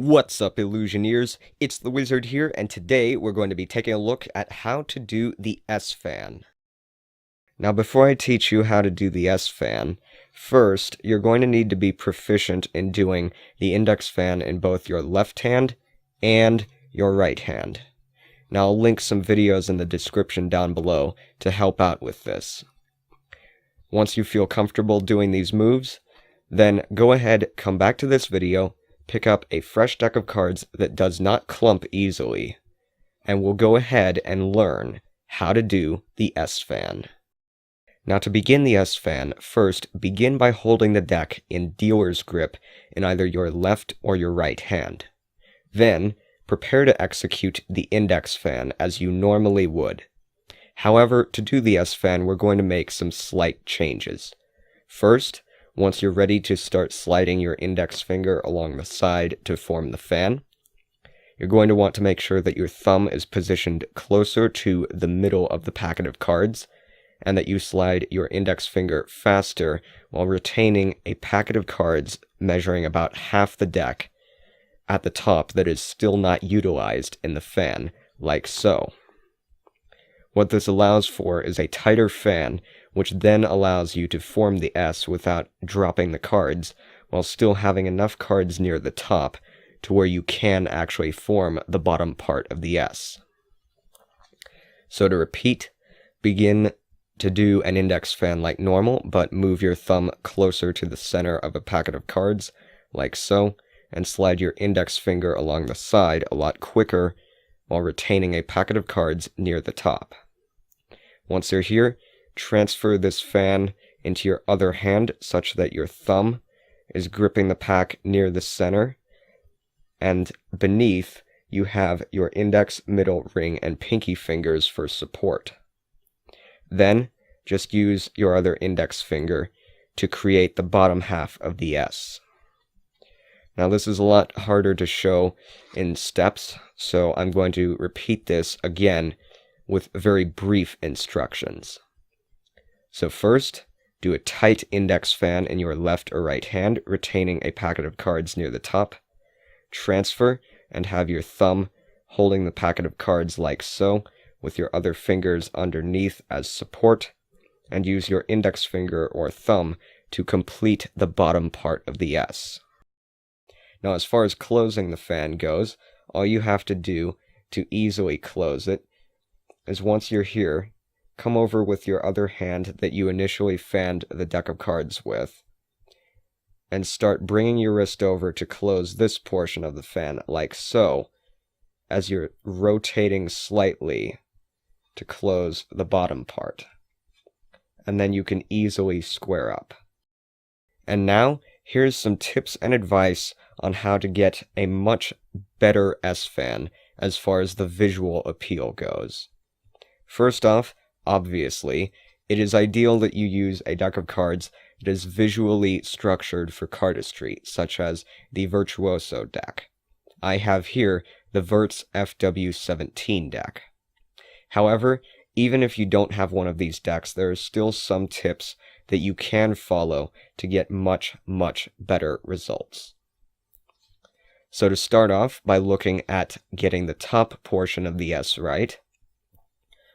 What's up, Illusioneers? It's the Wizard here, and today we're going to be taking a look at how to do the S-fan. Now, before I teach you how to do the S-fan, first, you're going to need to be proficient in doing the index fan in both your left hand and your right hand. Now, I'll link some videos in the description down below to help out with this. Once you feel comfortable doing these moves, then go ahead, come back to this video, pick up a fresh deck of cards that does not clump easily, and we'll go ahead and learn how to do the S-fan. Now, to begin the S-fan, first begin by holding the deck in dealer's grip in either your left or your right hand. Then, prepare to execute the index fan as you normally would. However, to do the S-fan, we're going to make some slight changes. First, once you're ready to start sliding your index finger along the side to form the fan, you're going to want to make sure that your thumb is positioned closer to the middle of the packet of cards, and that you slide your index finger faster while retaining a packet of cards measuring about half the deck at the top that is still not utilized in the fan, like so. What this allows for is a tighter fan, which then allows you to form the S without dropping the cards, while still having enough cards near the top to where you can actually form the bottom part of the S. So to repeat, begin to do an index fan like normal, but move your thumb closer to the center of a packet of cards, like so, and slide your index finger along the side a lot quicker while retaining a packet of cards near the top. Once you're here, transfer this fan into your other hand such that your thumb is gripping the pack near the center, and beneath you have your index, middle, ring, and pinky fingers for support. Then, just use your other index finger to create the bottom half of the S. Now, this is a lot harder to show in steps, so I'm going to repeat this again with very brief instructions. So first, do a tight index fan in your left or right hand, retaining a packet of cards near the top. Transfer and have your thumb holding the packet of cards like so, with your other fingers underneath as support, and use your index finger or thumb to complete the bottom part of the S. Now, as far as closing the fan goes, all you have to do to easily close it is once you're here, come over with your other hand that you initially fanned the deck of cards with, and start bringing your wrist over to close this portion of the fan, like so, as you're rotating slightly to close the bottom part. And then you can easily square up. And now, here's some tips and advice on how to get a much better S-fan as far as the visual appeal goes. First off, obviously, it is ideal that you use a deck of cards that is visually structured for cardistry, such as the Virtuoso deck. I have here the Virts FW17 deck. However, even if you don't have one of these decks, there are still some tips that you can follow to get much, much better results. So to start off by looking at getting the top portion of the S right,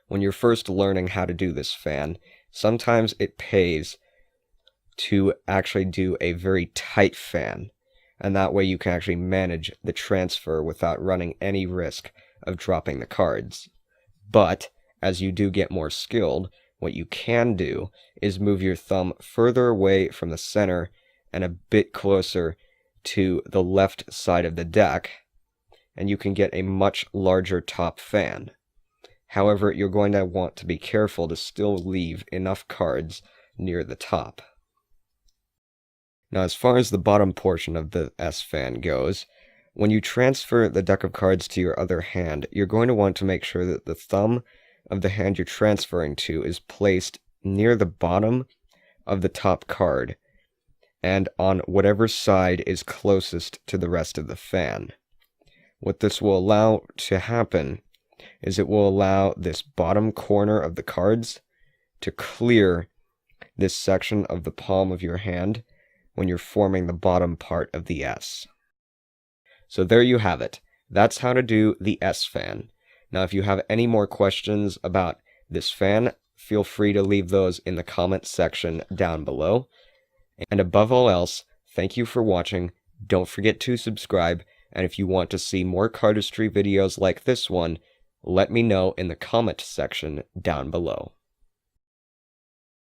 when you're first learning how to do this fan, sometimes it pays to actually do a very tight fan, and that way you can actually manage the transfer without running any risk of dropping the cards. But, as you do get more skilled, what you can do is move your thumb further away from the center and a bit closer to the left side of the deck, and you can get a much larger top fan. However, you're going to want to be careful to still leave enough cards near the top. Now, as far as the bottom portion of the S-fan goes, when you transfer the deck of cards to your other hand, you're going to want to make sure that the thumb of the hand you're transferring to is placed near the bottom of the top card, and on whatever side is closest to the rest of the fan. What this will allow to happen is it will allow this bottom corner of the cards to clear this section of the palm of your hand when you're forming the bottom part of the S. So there you have it. That's how to do the S-fan. Now, if you have any more questions about this fan, feel free to leave those in the comment section down below. And above all else, thank you for watching. Don't forget to subscribe. And if you want to see more cardistry videos like this one, let me know in the comment section down below.